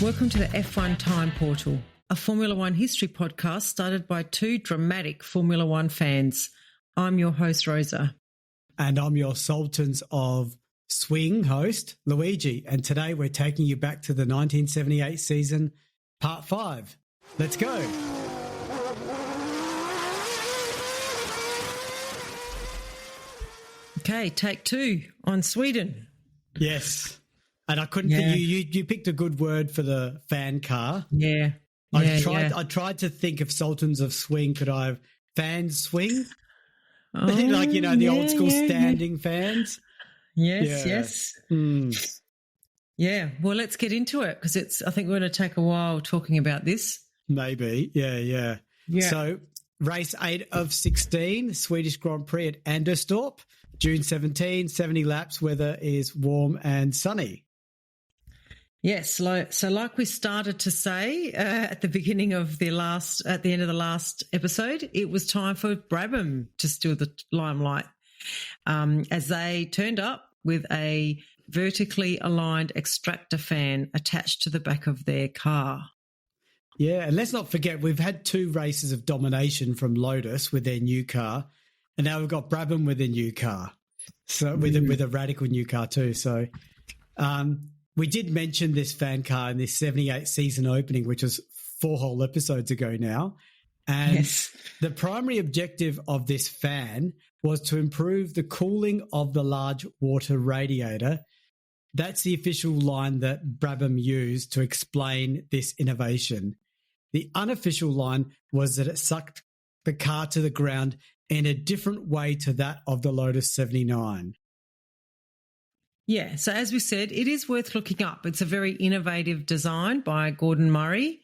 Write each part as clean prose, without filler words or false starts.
Welcome to the F1 Time Portal, a Formula One history podcast started by two dramatic Formula One fans. I'm your host, Rosa. And I'm your Sultans of Swing host, Luigi. And today we're taking you back to the 1978 season, part 5. Let's go. Okay, take 2 on Sweden. Yes. And I couldn't think you picked a good word for the fan car. Yeah. I tried to think if Sultans of Swing could I have fans swing? Oh, like, the old school standing fans. Yes. Yeah, well, let's get into it because I think we're going to take a while talking about this. Maybe, yeah. So, race 8 of 16, Swedish Grand Prix at Anderstorp, June 17, 70 laps, weather is warm and sunny. Yes, so like we started to say at the end of the last episode, it was time for Brabham to steal the limelight as they turned up with a vertically aligned extractor fan attached to the back of their car. Yeah, and let's not forget we've had 2 races of domination from Lotus with their new car, and now we've got Brabham with a new car, so with a radical new car too. So, we did mention this fan car in this 78 season opening, which was 4 whole episodes ago now. And the primary objective of this fan was to improve the cooling of the large water radiator. That's the official line that Brabham used to explain this innovation. The unofficial line was that it sucked the car to the ground in a different way to that of the Lotus 79. Yeah, so as we said, it is worth looking up. It's a very innovative design by Gordon Murray.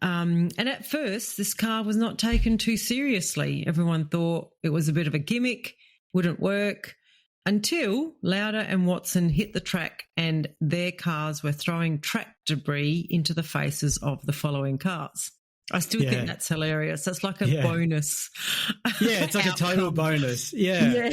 And at first, this car was not taken too seriously. Everyone thought it was a bit of a gimmick, wouldn't work, until Lauda and Watson hit the track and their cars were throwing track debris into the faces of the following cars. I still think that's hilarious. That's like a bonus. Yeah, it's like a total bonus. Yeah.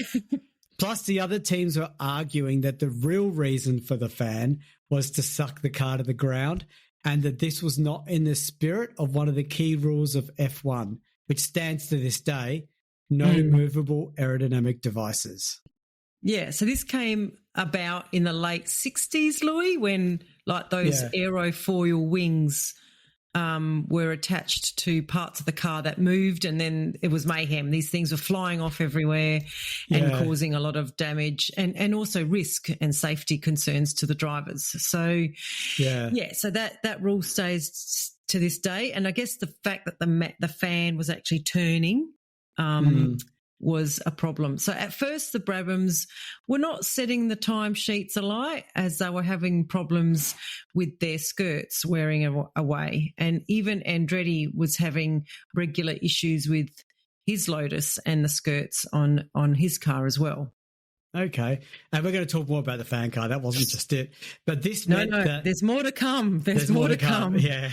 Plus, the other teams were arguing that the real reason for the fan was to suck the car to the ground and that this was not in the spirit of one of the key rules of F1, which stands to this day, no movable aerodynamic devices. Yeah, so this came about in the late 60s, Louis, when like those aerofoil wings were attached to parts of the car that moved, and then it was mayhem. These things were flying off everywhere and causing a lot of damage and also risk and safety concerns to the drivers. So, so that rule stays to this day. And I guess the fact that the fan was actually turning was a problem. So at first the Brabhams were not setting the timesheets alight as they were having problems with their skirts wearing away. And even Andretti was having regular issues with his Lotus and the skirts on his car as well. Okay. And we're going to talk more about the fan car. That wasn't just it. But this meant that there's more to come. There's more to come. Yeah.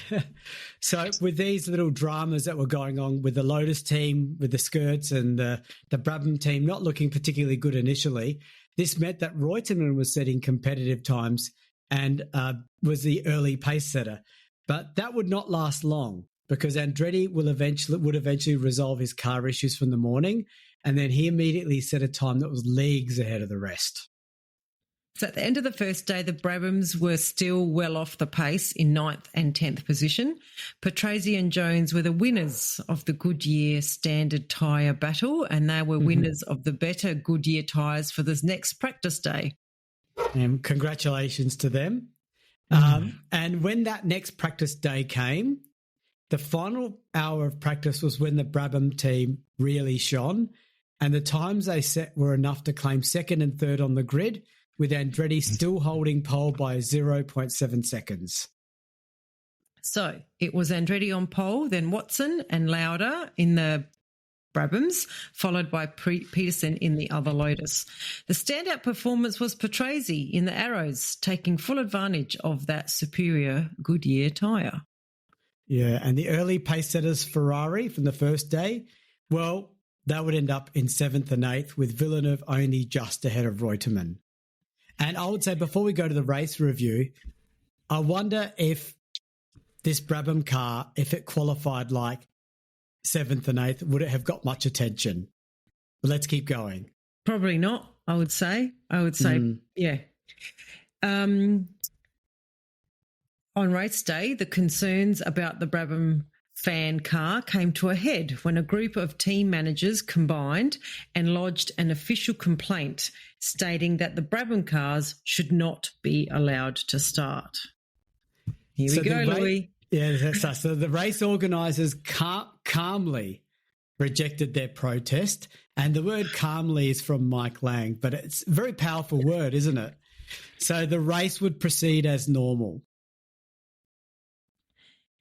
So with these little dramas that were going on with the Lotus team, with the skirts and the Brabham team not looking particularly good initially, this meant that Reutemann was setting competitive times and was the early pace setter. But that would not last long because Andretti would eventually resolve his car issues from the morning, and then he immediately set a time that was leagues ahead of the rest. So at the end of the first day, the Brabhams were still well off the pace in 9th and 10th position. Patrese and Jones were the winners of the Goodyear standard tyre battle, and they were winners of the better Goodyear tyres for this next practice day. And congratulations to them. And when that next practice day came, the final hour of practice was when the Brabham team really shone, and the times they set were enough to claim second and third on the grid, with Andretti still holding pole by 0.7 seconds. So it was Andretti on pole, then Watson and Lauda in the Brabhams, followed by Peterson in the other Lotus. The standout performance was Patrese in the Arrows, taking full advantage of that superior Goodyear tyre. Yeah, and the early pace setters Ferrari from the first day, well, that would end up in 7th and 8th, with Villeneuve only just ahead of Reutemann. And I would say before we go to the race review, I wonder if this Brabham car, if it qualified like 7th and 8th, would it have got much attention? But let's keep going. Probably not, I would say. Yeah. On race day, the concerns about the Brabham fan car came to a head when a group of team managers combined and lodged an official complaint stating that the Brabham cars should not be allowed to start. Here we go, Louis. Yeah, so the race organisers calmly rejected their protest, and the word calmly is from Mike Lang, but it's a very powerful word, isn't it? So the race would proceed as normal.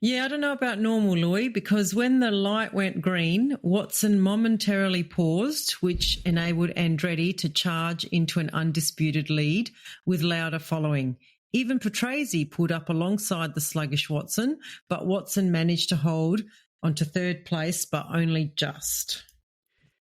Yeah, I don't know about normal, Louis, because when the light went green, Watson momentarily paused, which enabled Andretti to charge into an undisputed lead, with Lauda following. Even Patrese pulled up alongside the sluggish Watson, but Watson managed to hold onto third place, but only just.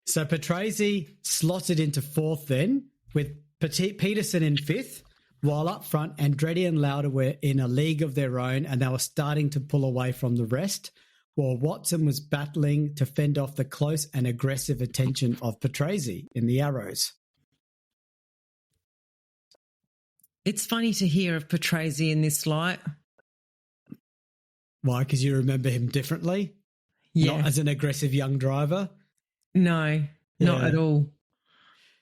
So Patrese slotted into fourth then, with Peterson in fifth, while up front, Andretti and Lauda were in a league of their own and they were starting to pull away from the rest, while Watson was battling to fend off the close and aggressive attention of Patrese in the Arrows. It's funny to hear of Patrese in this light. Why? Because you remember him differently? Yeah. Not as an aggressive young driver? No, not at all.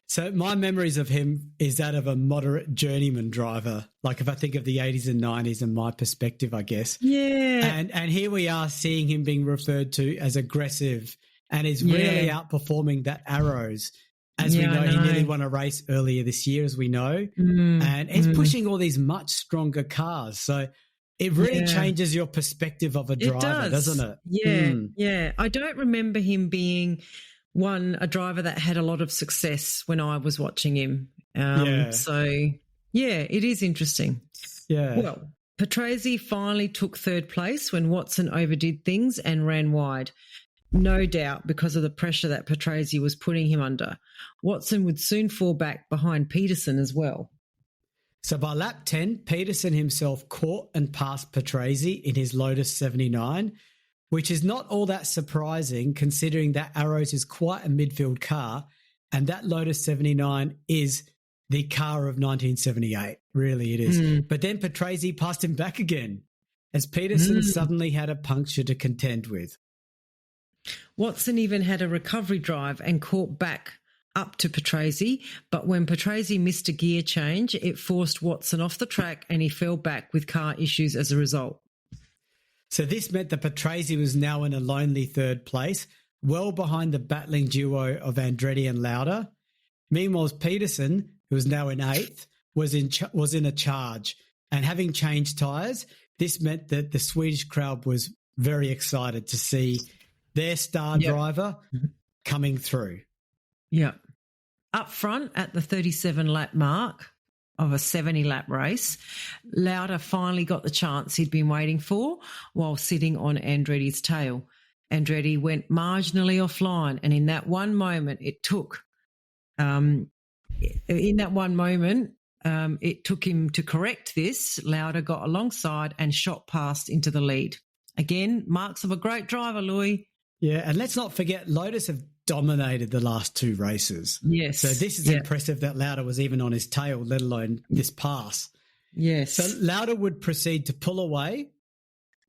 So my memories of him is that of a moderate journeyman driver. Like if I think of the 80s and 90s and my perspective, I guess. Yeah. And here we are seeing him being referred to as aggressive and is really outperforming that Arrows. As we know, he nearly won a race earlier this year, as we know. And he's pushing all these much stronger cars. So it really changes your perspective of a driver, doesn't it? Yeah, yeah. I don't remember him being a driver that had a lot of success when I was watching him. So, yeah, it is interesting. Yeah. Well, Patrese finally took third place when Watson overdid things and ran wide. No doubt because of the pressure that Patrese was putting him under. Watson would soon fall back behind Peterson as well. So by lap 10, Peterson himself caught and passed Patrese in his Lotus 79, which is not all that surprising considering that Arrows is quite a midfield car and that Lotus 79 is the car of 1978. Really it is. But then Patrese passed him back again as Peterson suddenly had a puncture to contend with. Watson even had a recovery drive and caught back up to Patrese, but when Patrese missed a gear change, it forced Watson off the track and he fell back with car issues as a result. So this meant that Patrese was now in a lonely third place, well behind the battling duo of Andretti and Lauda. Meanwhile, Peterson, who was now in eighth, was in a charge. And having changed tyres, this meant that the Swedish crowd was very excited to see their star driver coming through. Yeah. Up front at the 37-lap mark of a 70-lap race, Lauda finally got the chance he'd been waiting for while sitting on Andretti's tail. Andretti went marginally offline, and in that one moment it took him to correct this. Lauda got alongside and shot past into the lead. Again, marks of a great driver, Louis. Yeah, and let's not forget Lotus have dominated the last two races. Yes. So this is impressive that Lauda was even on his tail, let alone this pass. Yes. So Lauda would proceed to pull away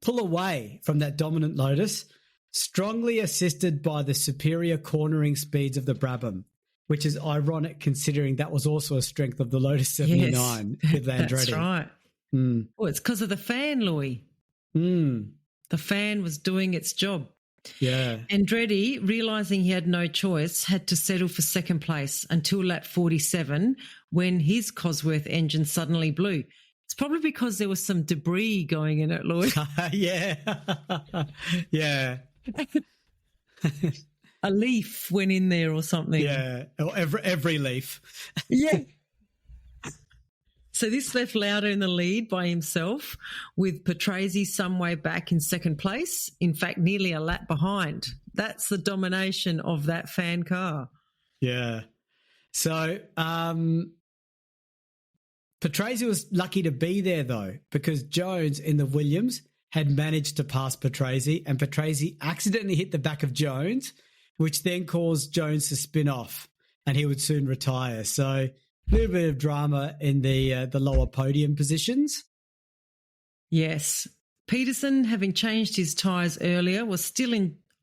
from that dominant Lotus, strongly assisted by the superior cornering speeds of the Brabham, which is ironic considering that was also a strength of the Lotus 79 with Andretti. That's right. Well, it's because of the fan, Louis. The fan was doing its job. Yeah. Andretti, realising he had no choice, had to settle for second place until lap 47 when his Cosworth engine suddenly blew. It's probably because there was some debris going in it, Lloyd. Yeah. Yeah. A leaf went in there or something. Yeah, every leaf. Yeah. So this left Lauda in the lead by himself, with Patrese some way back in second place, in fact, nearly a lap behind. That's the domination of that fan car. Yeah. So Patrese was lucky to be there, though, because Jones in the Williams had managed to pass Patrese, and Patrese accidentally hit the back of Jones, which then caused Jones to spin off, and he would soon retire. So a little bit of drama in the lower podium positions. Yes. Peterson, having changed his tyres earlier, was still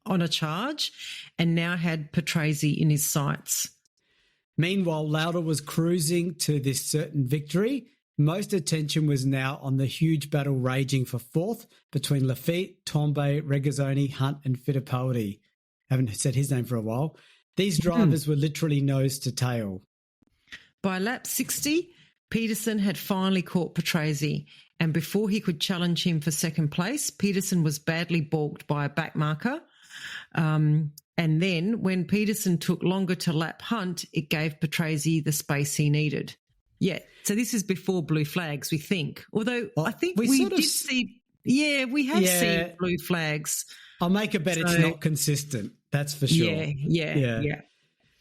on a charge and now had Patrese in his sights. Meanwhile, Lauda was cruising to this certain victory. Most attention was now on the huge battle raging for fourth between Laffite, Tombe, Regazzoni, Hunt and Fittipaldi. Haven't said his name for a while. These drivers were literally nose to tail. By lap 60, Peterson had finally caught Patrese, and before he could challenge him for second place, Peterson was badly balked by a backmarker. And then when Peterson took longer to lap Hunt, it gave Patrese the space he needed. Yeah, so this is before blue flags, we think. Although I think we did see, we have seen blue flags. I'll make a bet it's not consistent, that's for sure. Yeah.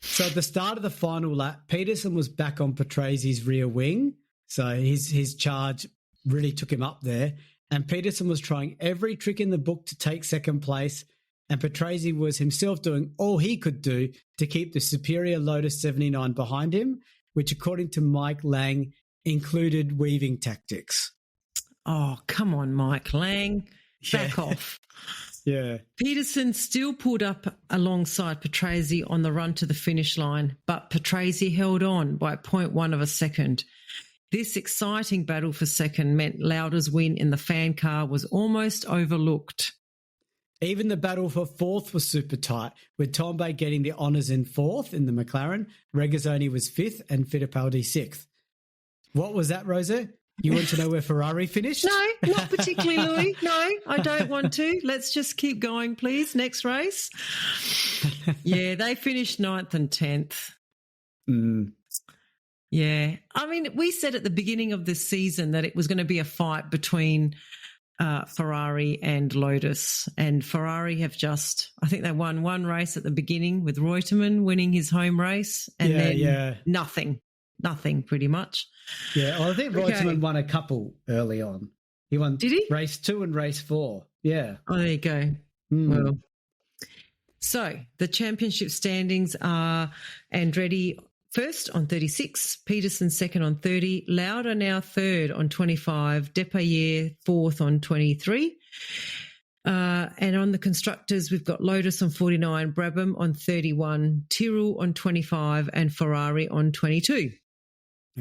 So at the start of the final lap, Peterson was back on Patrese's rear wing. So his charge really took him up there. And Peterson was trying every trick in the book to take second place. And Patrese was himself doing all he could do to keep the superior Lotus 79 behind him, which according to Mike Lang included weaving tactics. Oh, come on, Mike Lang. Back off. Yeah. Peterson still pulled up alongside Patrese on the run to the finish line, but Patrese held on by 0.1 of a second. This exciting battle for second meant Lauda's win in the fan car was almost overlooked. Even the battle for fourth was super tight, with Tombe getting the honours in fourth in the McLaren, Regazzoni was fifth and Fittipaldi sixth. What was that, Rosa? You want to know where Ferrari finished? No, not particularly, Louis. No, I don't want to. Let's just keep going, please. Next race. Yeah, they finished 9th and 10th. Yeah. I mean, we said at the beginning of this season that it was going to be a fight between Ferrari and Lotus, and Ferrari have I think they won one race at the beginning with Reutemann winning his home race, and then nothing pretty much. Yeah, well, I think Reutemann won a couple early on. He won. Did he? Race 2 and race 4. Yeah. Oh, there you go. Well, so the championship standings are Andretti first on 36, Peterson second on 30, Lauda now third on 25, Depailler fourth on 23. And on the constructors, we've got Lotus on 49, Brabham on 31, Tyrrell on 25 and Ferrari on 22.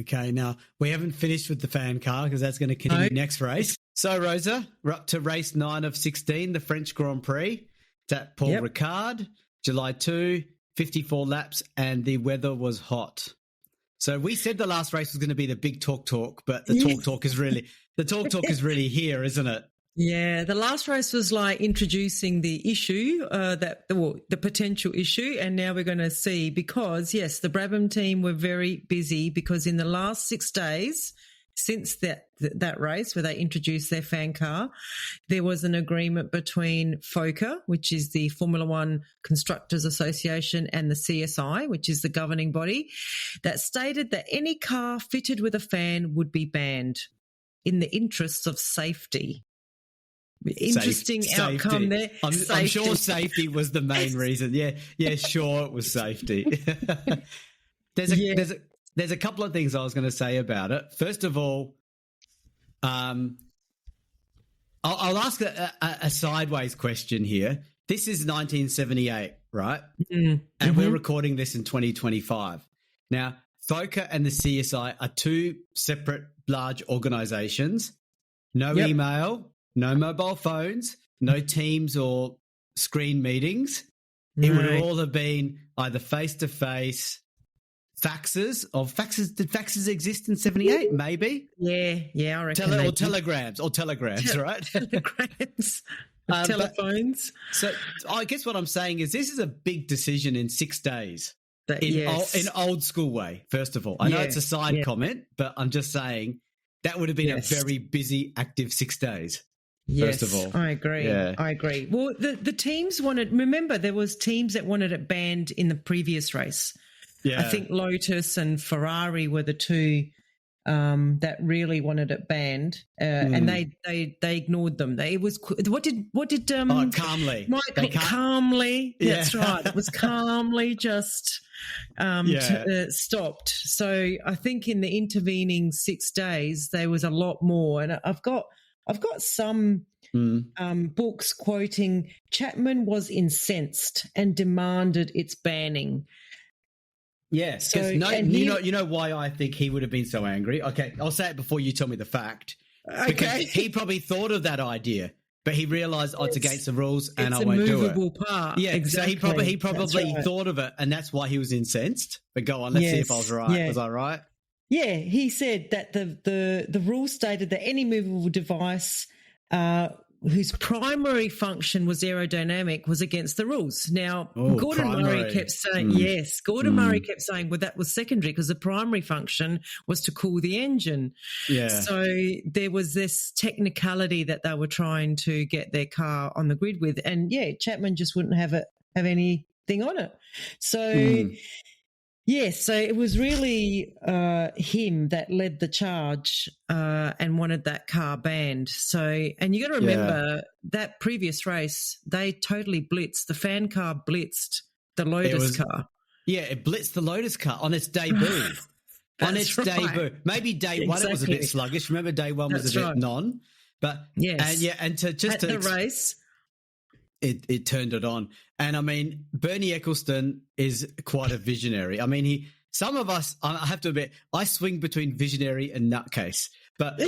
Okay, now we haven't finished with the fan car because that's going to continue next race. So, Rosa, we're up to race 9 of 16, the French Grand Prix. It's at Paul Ricard, July 2, 54 laps, and the weather was hot. So we said the last race was going to be the big talk, but the talk is really here, isn't it? Yeah, the last race was like introducing the issue, the potential issue, and now we're going to see because, yes, the Brabham team were very busy because in the last 6 days since that race where they introduced their fan car, there was an agreement between FOCA, which is the Formula One Constructors Association, and the CSI, which is the governing body, that stated that any car fitted with a fan would be banned in the interests of safety. Interesting outcome there. I'm sure safety was the main reason. Yeah, sure, it was safety. There's a couple of things I was going to say about it. First of all, I'll ask a sideways question here. This is 1978, right? Mm-hmm. And we're recording this in 2025. Now, FOCA and the CSI are two separate large organisations. No email, no mobile phones, no Teams or screen meetings. It would all have been either face-to-face, faxes. Did faxes exist in 78? Maybe. Yeah, I reckon. Or telegrams, right? Telegrams. Telephones. So I guess what I'm saying is this is a big decision in 6 days. In old school way, first of all. I know it's a side comment, but I'm just saying that would have been a very busy, active 6 days. Yes, first of all. I agree. Yeah. I agree. Well, the teams remember there was teams that wanted it banned in the previous race. Yeah. I think Lotus and Ferrari were the two that really wanted it banned, and they ignored them. It was what did calmly. Calmly, that's right. It was calmly just stopped. So I think in the intervening 6 days there was a lot more, and I've got some books quoting Chapman was incensed and demanded its banning. Yes, because you know why I think he would have been so angry? Okay, I'll say it before you tell me the fact. Okay. Because he probably thought of that idea, but he realised it's against the rules and I won't do it. It's a movable part. Yeah, exactly. So he probably thought of it, and that's why he was incensed. But go on, let's see if I was right. Was I right? Yeah, he said that the rule stated that any movable device whose primary function was aerodynamic was against the rules. Now, Gordon Murray kept saying, Murray kept saying, well, that was secondary because the primary function was to cool the engine. Yeah. So there was this technicality that they were trying to get their car on the grid with. And, Chapman just wouldn't have anything on it. So... Yes, so it was really him that led the charge and wanted that car banned. So, and you got to remember that previous race, they totally blitzed. The fan car blitzed the Lotus car. Yeah, it blitzed the Lotus car on its debut. Debut. Maybe day one it was a bit sluggish. Remember day one was a bit non. But and to just at the race. It turned it on. And I mean, Bernie Ecclestone is quite a visionary. I mean, some of us, I have to admit, I swing between visionary and nutcase. But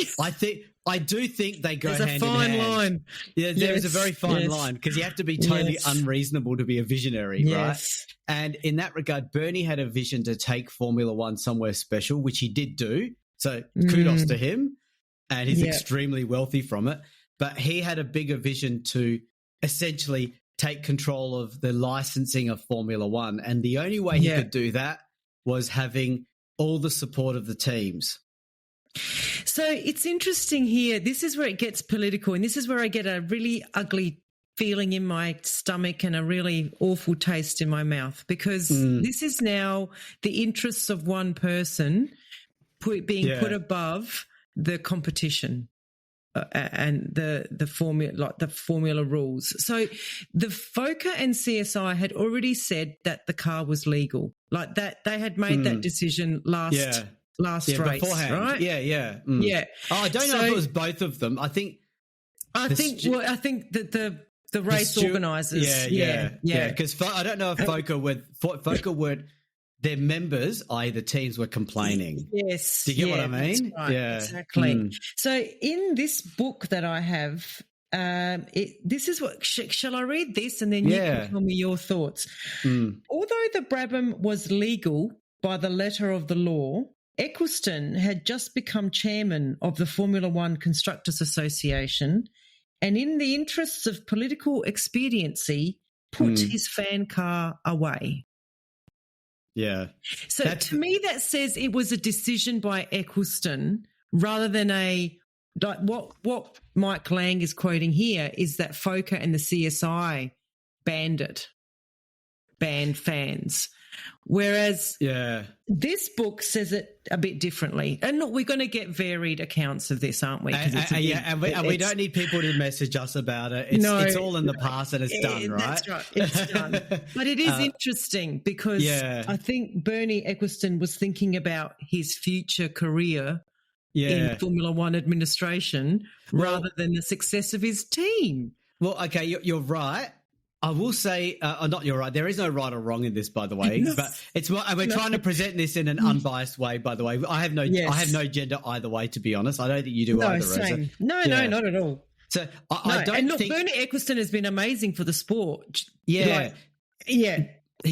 I do think they go hand in hand. There's a fine line. Yeah, there is a very fine line because you have to be totally unreasonable to be a visionary, right? And in that regard, Bernie had a vision to take Formula One somewhere special, which he did do. So kudos to him. And he's extremely wealthy from it. But he had a bigger vision to essentially take control of the licensing of Formula One. And the only way he could do that was having all the support of the teams. So it's interesting here. This is where it gets political, and this is where I get a really ugly feeling in my stomach and a really awful taste in my mouth, because this is now the interests of one person being put above the competition. And the formula rules. So the FOCA and CSI had already said that the car was legal, like that they had made that decision last race, beforehand. Right? Yeah. Oh, I don't know if it was both of them. I think that the race organisers. Because I don't know if FOCA weren't. Their members, i.e. the teams, were complaining. Yes. Do you get what I mean? Right, yeah. Exactly. So in this book that I have, this is what, shall I read this and then you can tell me your thoughts? Although the Brabham was legal by the letter of the law, Ecclestone had just become chairman of the Formula One Constructors Association, and in the interests of political expediency, put his fan car away. Yeah. So to me, that says it was a decision by Ecclestone rather than what Mike Lang is quoting here is that FOCA and the CSI banned fans. Whereas this book says it a bit differently. And look, we're going to get varied accounts of this, aren't we? And we don't need people to message us about it. It's all in the past and it's done, right? That's right. It's done. But it is interesting because I think Bernie Ecclestone was thinking about his future career in Formula One administration rather than the success of his team. Well, okay, you're right. I will say, not you're right. There is no right or wrong in this, by the way. But we're trying to present this in an unbiased way. By the way, I have no gender either way. To be honest, I don't think you do either. Same. No, not at all. So I don't think. Bernie Ecclestone has been amazing for the sport. Yeah.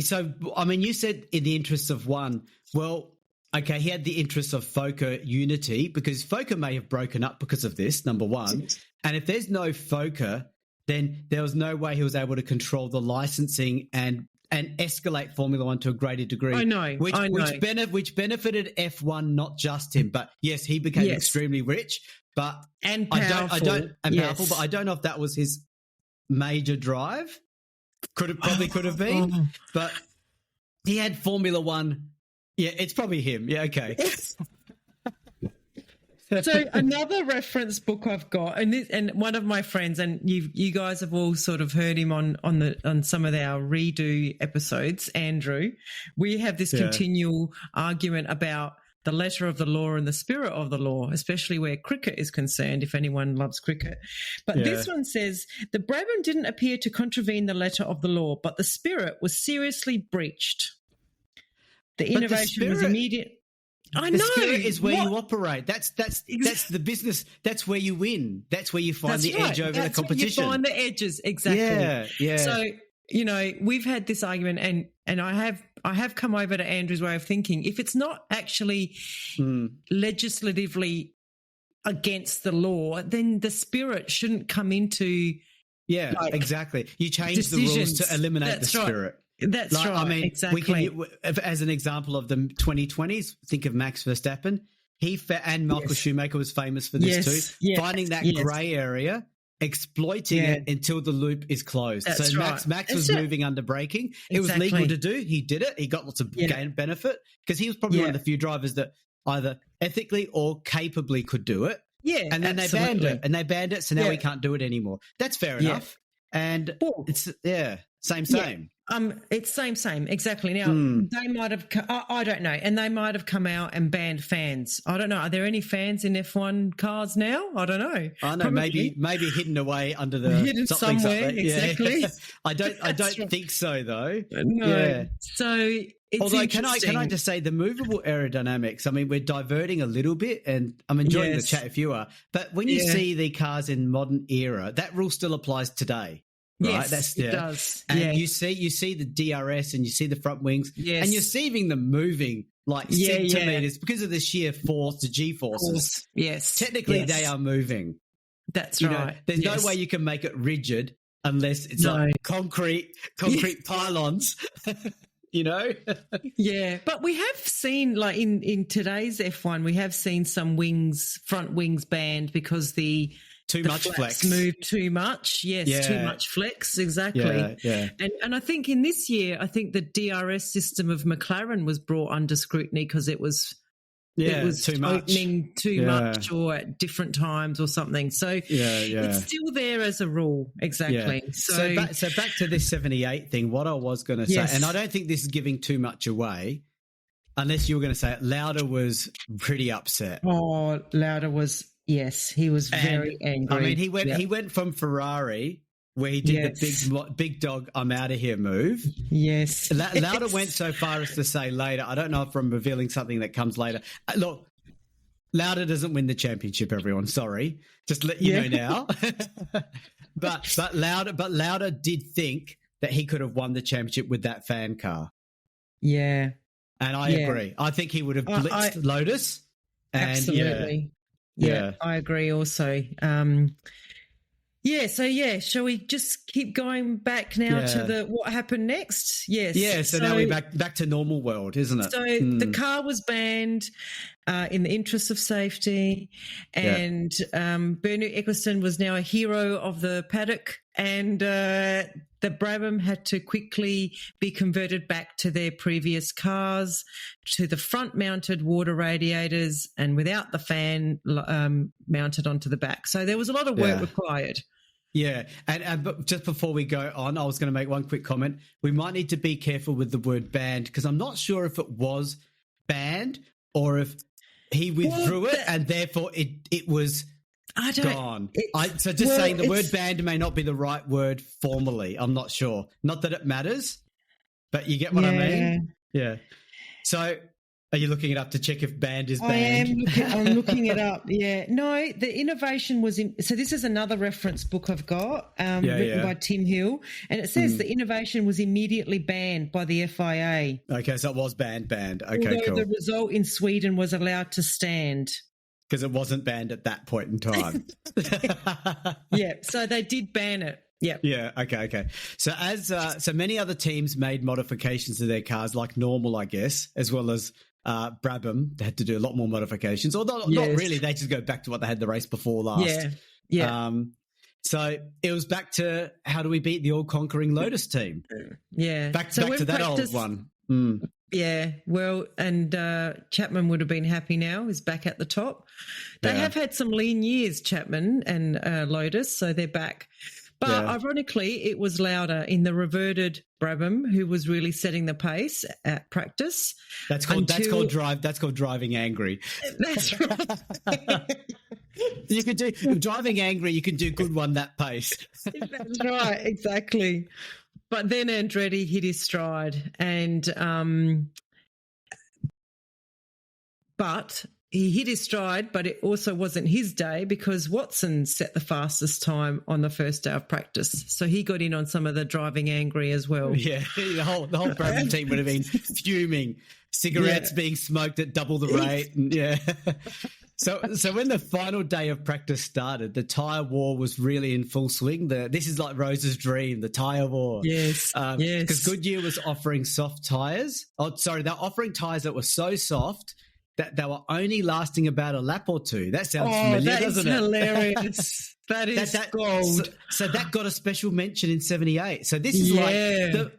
So I mean, you said in the interests of one. Well, okay, he had the interests of FOCA unity because FOCA may have broken up because of this. Number one, and if there's no FOCA, then there was no way he was able to control the licensing and escalate Formula One to a greater degree. I know. Which benefited F1, not just him. But yes, he became extremely rich, but powerful. Powerful, but I don't know if that was his major drive. Could have been. But he had Formula One. Yeah, it's probably him. Yeah, okay. So another reference book I've got, and one of my friends, and you guys have all sort of heard him on some of our redo episodes, Andrew. We have this continual argument about the letter of the law and the spirit of the law, especially where cricket is concerned, if anyone loves cricket. But this one says, the Brabham didn't appear to contravene the letter of the law, but the spirit was seriously breached. The innovation was immediate. I know. The spirit is where you operate. That's the business. That's where you win. That's where you find the edge over the competition. You find the edges, exactly. Yeah. So, we've had this argument, and I have come over to Andrew's way of thinking. If it's not actually legislatively against the law, then the spirit shouldn't come into exactly. You change decisions. The rules to eliminate the spirit. That's right. I mean, exactly. As an example of the 2020s, think of Max Verstappen. And Michael Schumacher was famous for this too. Yes. Finding that grey area, exploiting it until the loop is closed. That's so right. Max was moving under braking. It was legal to do. He did it. He got lots of gain benefit because he was probably one of the few drivers that either ethically or capably could do it. Yeah, and then they banned it. So now we can't do it anymore. That's fair enough. And it's same. It's same, exactly. Now, they might have, I don't know, and they might have come out and banned fans. I don't know. Are there any fans in F1 cars now? I don't know. I know, maybe hidden away under the somewhere. Exactly. I don't think so though. No. Yeah. So it's although can I just say the movable aerodynamics? I mean, we're diverting a little bit, and I'm enjoying the chat if you are. But when you see the cars in modern era, that rule still applies today. Right, yes, it does. And you see the DRS and you see the front wings, and you're seeing them moving like centimeters because of the sheer force, the G forces. Yes, technically they are moving. That's right. There's no way you can make it rigid unless it's like concrete pylons. Yeah, but we have seen, like in today's F1, we have seen some front wings banned because the too much flex moved too much. Yes, too much flex. Exactly. Yeah. And I think in this year, I think the DRS system of McLaren was brought under scrutiny because it was too much. Opening too much or at different times or something. So it's still there as a rule. Exactly. Yeah. So back to this 78 thing, what I was going to say, and I don't think this is giving too much away, unless you were going to say it, Lauda was pretty upset. Oh, Lauda was... Yes, he was very angry. I mean, he went from Ferrari, where he did the big dog, I'm out of here move. Yes. Lauda went so far as to say later, I don't know if I'm revealing something that comes later. Look, Lauda doesn't win the championship, everyone. Sorry. Just let you know now. but Lauda did think that he could have won the championship with that fan car. Yeah. And I agree. I think he would have blitzed Lotus. And absolutely. Yeah, I agree also. Shall we just keep going back now to what happened next? Yes. Yeah, so now we're back to normal world, isn't it? So the car was banned in the interest of safety, and Bernie Ecclestone was now a hero of the paddock, and the Brabham had to quickly be converted back to their previous cars, to the front-mounted water radiators and without the fan mounted onto the back. So there was a lot of work required. Yeah, and but just before we go on, I was going to make one quick comment. We might need to be careful with the word banned because I'm not sure if it was banned or if he withdrew it and therefore it was... gone. Saying the word banned may not be the right word formally. I'm not sure. Not that it matters, but you get what I mean? Yeah. So are you looking it up to check if banned is banned? I'm looking it up. Yeah. No, the innovation was in. So this is another reference book I've got written by Tim Hill. And it says the innovation was immediately banned by the FIA. Okay. So it was banned. Okay, although cool. The result in Sweden was allowed to stand. Because it wasn't banned at that point in time. Yeah, so they did ban it. Yep. Yeah. Okay. So so many other teams made modifications to their cars, like normal, I guess, as well as Brabham. They had to do a lot more modifications, although not really. They just go back to what they had the race before last. Yeah. So it was back to how do we beat the all-conquering Lotus team? Yeah. Back to that old one. Yeah, well, and Chapman would have been happy now. He's back at the top. They have had some lean years, Chapman and Lotus, so they're back. But ironically, it was Lauder in the reverted Brabham who was really setting the pace at practice. That's called driving angry. That's right. You can do driving angry. You can do good one that pace. That's right, exactly. But then Andretti hit his stride, and but he hit his stride, but it also wasn't his day because Watson set the fastest time on the first day of practice. So he got in on some of the driving angry as well. Yeah, the whole Brabham team would have been fuming. Cigarettes being smoked at double the rate. And, So when the final day of practice started, the tyre war was really in full swing. This is like Rose's dream, the tyre war. Yes, yes. Because Goodyear was offering soft tyres. Oh, sorry, they're offering tyres that were so soft that they were only lasting about a lap or two. That sounds familiar, doesn't it? Hilarious. That is gold. So that got a special mention in 78. So this is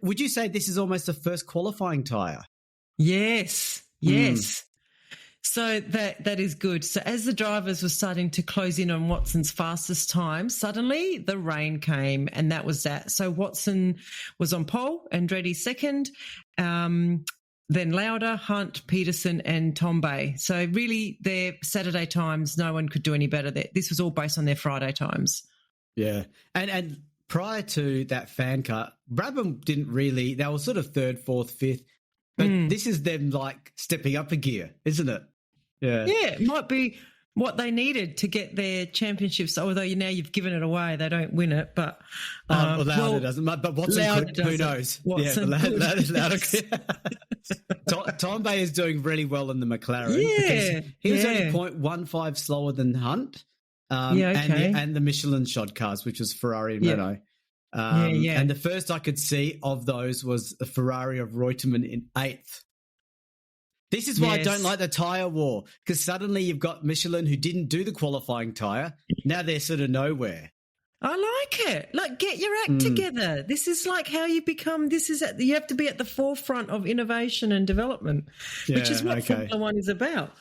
would you say this is almost the first qualifying tyre? Yes, yes. So that is good. So as the drivers were starting to close in on Watson's fastest time, suddenly the rain came, and that was that. So Watson was on pole, Andretti second, then Lauder, Hunt, Peterson and Tombe. So really their Saturday times, no one could do any better. This was all based on their Friday times. Yeah. And prior to that fan car, Brabham didn't really – they were sort of third, fourth, fifth. But this is them like stepping up a gear, isn't it? Yeah. Yeah, it might be what they needed to get their championships, although now you've given it away, they don't win it. But Lauder doesn't. But Watson could, who knows? Watson Lauder Tombe is doing really well in the McLaren. Yeah. He was only 0.15 slower than Hunt and the Michelin shod cars, which was Ferrari and Renault. And the first I could see of those was a Ferrari of Reutemann in 8th. This is why I don't like the tyre war, because suddenly you've got Michelin who didn't do the qualifying tyre. Now they're sort of nowhere. I like it. Like, get your act together. This is like how you become. You have to be at the forefront of innovation and development, which is what Formula One is about.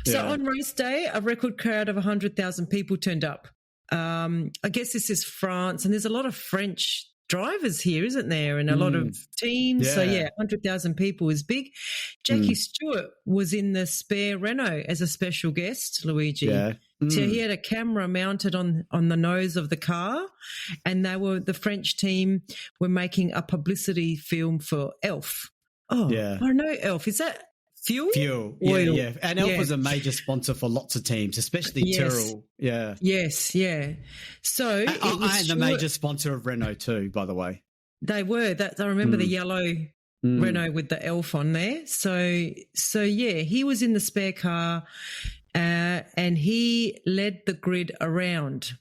So on race day, a record crowd of 100,000 people turned up. I guess this is France, and there's a lot of French drivers here, isn't there? And a lot of teams. So 100,000 people is big. Jackie Stewart was in the spare Renault as a special guest, Luigi. Yeah. So he had a camera mounted on the nose of the car, and the French team were making a publicity film for Elf. Oh, I know Elf. Is that fuel? Fuel. Oil. Yeah. And Elf was a major sponsor for lots of teams, especially Tyrrell. Yeah. Yes, yeah. So and the major sponsor of Renault too, by the way. They were. I remember the yellow Renault with the Elf on there. So he was in the spare car, and he led the grid around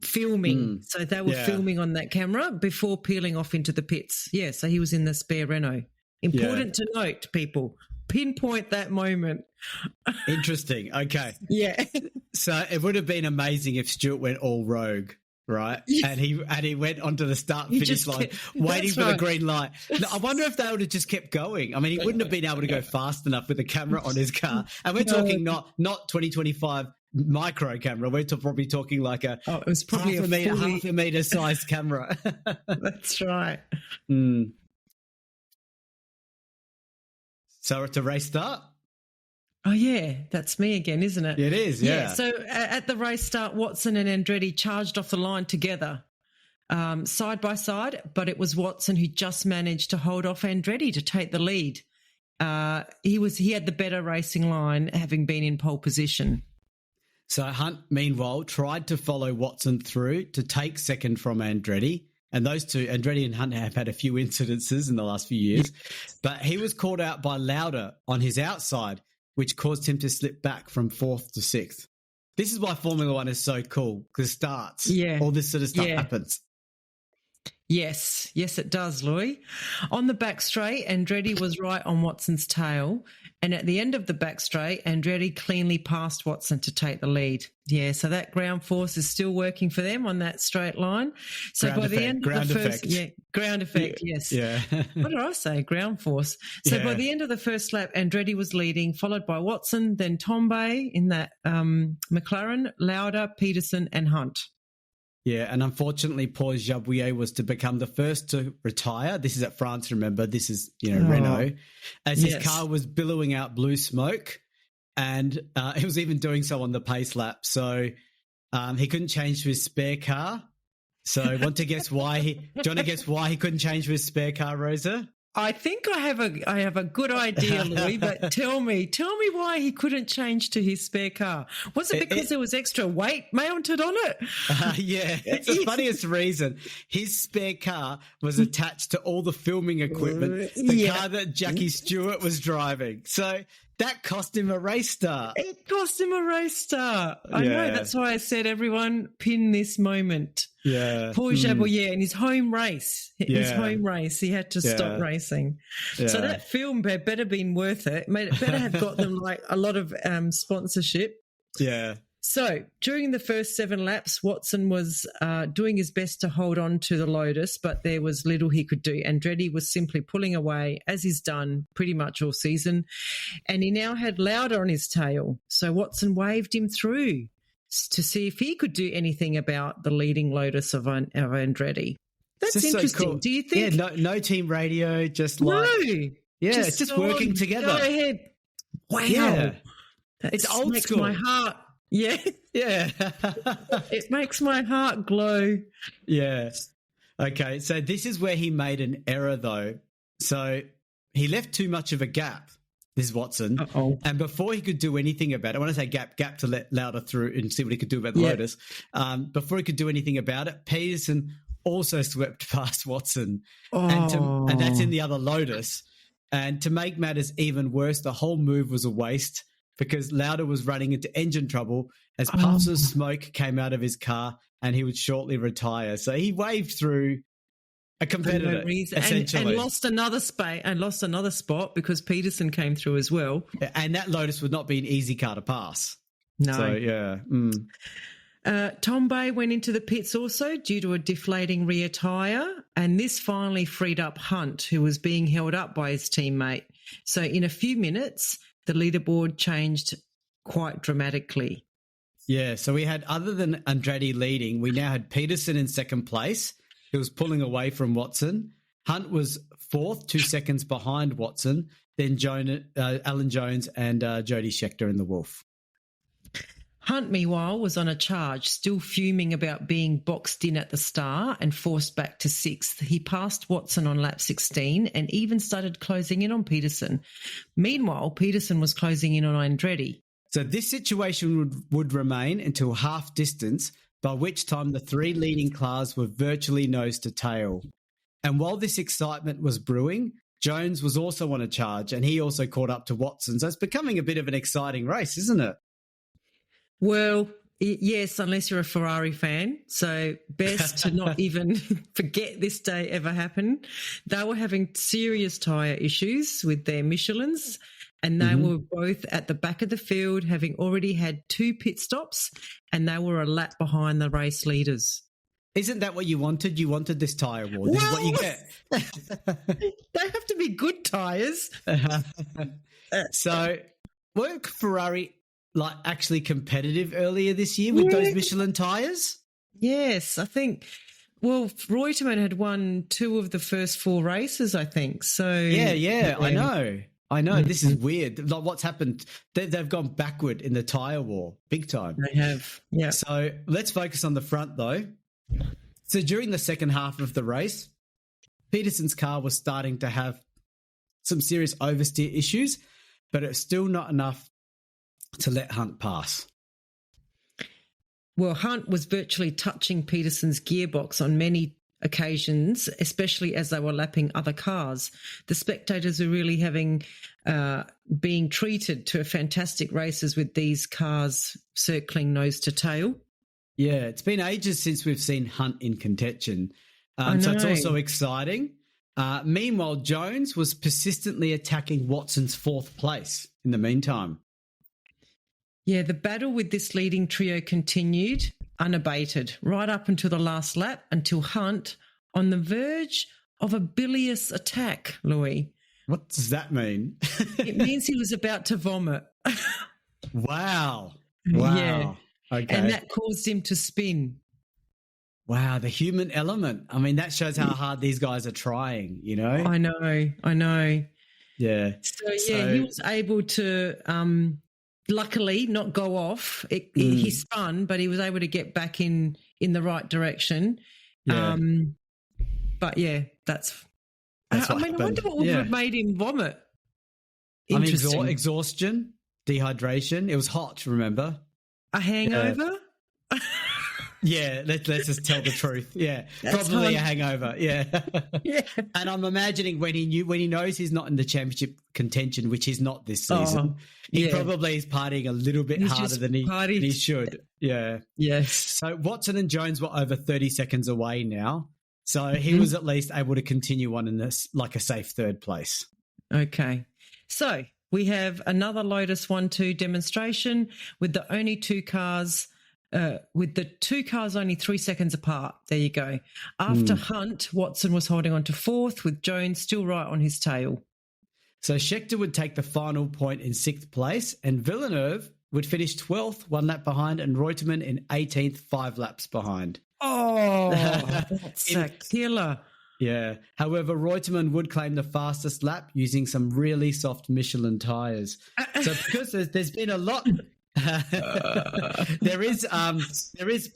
filming. So they were filming on that camera before peeling off into the pits. Yeah, so he was in the spare Renault. Important to note, people. Pinpoint that moment. Interesting. Okay. Yeah. So it would have been amazing if Stuart went all rogue, right? Yeah. And he went onto the start-finish line waiting for the green light. Now, I wonder if they would have just kept going. I mean, he wouldn't have been able to go fast enough with the camera on his car. And we're talking not 2025 micro camera. We're probably talking like it was probably half a meter sized camera. That's right. So it's a race start? Oh, yeah. That's me again, isn't it? It is, yeah. So at the race start, Watson and Andretti charged off the line together, side by side, but it was Watson who just managed to hold off Andretti to take the lead. He had the better racing line, having been in pole position. So Hunt, meanwhile, tried to follow Watson through to take second from Andretti. And those two, Andretti and Hunt, have had a few incidences in the last few years. But he was caught out by Lauder on his outside, which caused him to slip back from 4th to 6th. This is why Formula One is so cool, because starts. All this sort of stuff happens. Yes, it does, Louis. On the back straight, Andretti was right on Watson's tail. And at the end of the back straight, Andretti cleanly passed Watson to take the lead. Yeah, so that ground force is still working for them on that straight line. So ground by effect, the end of the first... Yeah, ground effect, yes. Yeah. What did I say? Ground force. So by the end of the first lap, Andretti was leading, followed by Watson, then Tombe in that McLaren, Lauda, Peterson and Hunt. Yeah, and unfortunately, Paul Jabouillet was to become the first to retire. This is at France, remember. This is, Renault. As his car was billowing out blue smoke, and he was even doing so on the pace lap. So he couldn't change to his spare car. So do you want to guess why he couldn't change to his spare car, Rosa? I think I have a good idea, Louis, but tell me why he couldn't change to his spare car. Was it because there was extra weight mounted on it? Yeah, it's the funniest reason. His spare car was attached to all the filming equipment, the car that Jackie Stewart was driving. So that cost him a race start. It cost him a race start. I know, that's why I said everyone pin this moment. Yeah. Poor Jabouillet in his home race. He had to stop racing. Yeah. So that film had better been worth it. It better have got them like a lot of sponsorship. Yeah. So during the first 7 laps, Watson was doing his best to hold on to the Lotus, but there was little he could do. Andretti was simply pulling away, as he's done pretty much all season, and he now had Lauda on his tail. So Watson waved him through to see if he could do anything about the leading Lotus of Andretti. That's interesting. So cool. Do you think? Yeah, no team radio, just just working together. Go ahead. Wow. Yeah. It's old makes school. My heart. Yeah. Yeah. It makes my heart glow. Yeah. Okay, so this is where he made an error, though. So he left too much of a gap. This is Watson. Uh-oh. And before he could do anything about it, I want to say gap to let Lauda through and see what he could do about the Lotus. Before he could do anything about it, Peterson also swept past Watson. And that's in the other Lotus. And to make matters even worse, the whole move was a waste because Lauda was running into engine trouble as puffs of smoke came out of his car and he would shortly retire. So he waved through a competitor, essentially. And lost another spot because Peterson came through as well. And that Lotus would not be an easy car to pass. No. So, yeah. Tombe went into the pits also due to a deflating rear tyre, and this finally freed up Hunt, who was being held up by his teammate. So in a few minutes, the leaderboard changed quite dramatically. Yeah, so we had, other than Andretti leading, we now had Peterson in second place. He was pulling away from Watson. Hunt was fourth, 2 seconds behind Watson. Then Alan Jones and Jody Scheckter in the Wolf. Hunt, meanwhile, was on a charge, still fuming about being boxed in at the start and forced back to 6th. He passed Watson on lap 16 and even started closing in on Peterson. Meanwhile, Peterson was closing in on Andretti. So this situation would remain until half distance, by which time the 3 leading cars were virtually nose to tail. And while this excitement was brewing, Jones was also on a charge and he also caught up to Watson. So it's becoming a bit of an exciting race, isn't it? Well, yes, unless you're a Ferrari fan. So best to not even forget this day ever happened. They were having serious tyre issues with their Michelins, and they were both at the back of the field, having already had 2 pit stops, and they were a lap behind the race leaders. Isn't that what you wanted? You wanted this tyre war. This is what you get. They have to be good tyres. So weren't Ferrari actually competitive earlier this year with those Michelin tyres? Yes, I think. Well, Reutemann had won 2 of the first 4 races, I think. So yeah. I know. This is weird. Like, what's happened? They've gone backward in the tyre war, big time. They have. Yeah. So let's focus on the front, though. So during the second half of the race, Peterson's car was starting to have some serious oversteer issues, but it's still not enough to let Hunt pass. Well, Hunt was virtually touching Peterson's gearbox on many occasions, especially as they were lapping other cars. The spectators were really being treated to fantastic races with these cars circling nose to tail. Yeah, it's been ages since we've seen Hunt in contention. So it's also exciting. Meanwhile, Jones was persistently attacking Watson's fourth place in the meantime. Yeah, the battle with this leading trio continued unabated right up until the last lap, until Hunt on the verge of a bilious attack, Louis. What does that mean? It means he was about to vomit. Wow. Yeah. Okay. And that caused him to spin. Wow, the human element. I mean, that shows how hard these guys are trying, you know? I know. Yeah. So he was able to luckily not go off. He spun, but he was able to get back in the right direction. Yeah. But yeah, that's what I happened. wonder what would have made him vomit. Interesting. I mean, exhaustion, dehydration. It was hot, remember? A hangover? Yeah, let's just tell the truth. Yeah, probably a hangover. Yeah, yeah. And I'm imagining when he knows he's not in the championship contention, which he's not this season, he probably is partying a little bit harder than he should. Yeah. Yes. So Watson and Jones were over 30 seconds away now, so he was at least able to continue on in this like a safe third place. Okay, so we have another Lotus 1-2 demonstration with the only two cars. With the two cars only 3 seconds apart. There you go. After Hunt, Watson was holding on to fourth with Jones still right on his tail. So Scheckter would take the final point in sixth place, and Villeneuve would finish 12th, 1 lap behind, and Reutemann in 18th, 5 laps behind. Oh, that's a killer. Yeah. However, Reutemann would claim the fastest lap using some really soft Michelin tyres. So because there's been a lot... there is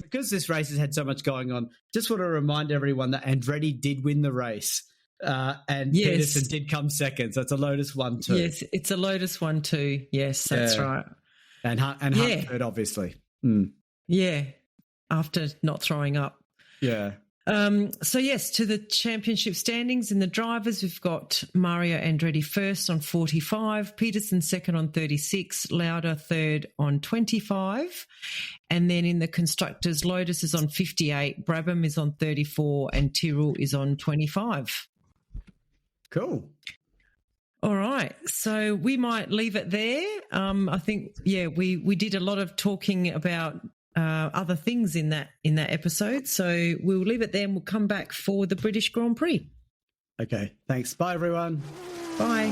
because this race has had so much going on. Just want to remind everyone that Andretti did win the race, and Peterson did come second. So it's a Lotus 1-2. Yes, it's a Lotus 1-2. Yes, that's right. And Hunt third, obviously. Yeah, after not throwing up. Yeah. So yes, to the championship standings in the drivers, we've got Mario Andretti first on 45, Peterson second on 36, Lauda third on 25, and then in the constructors, Lotus is on 58, Brabham is on 34, and Tyrrell is on 25. Cool. All right, so we might leave it there. I think we did a lot of talking about other things in that episode. So we'll leave it there and we'll come back for the British Grand Prix. Okay, thanks. Bye, everyone. Bye.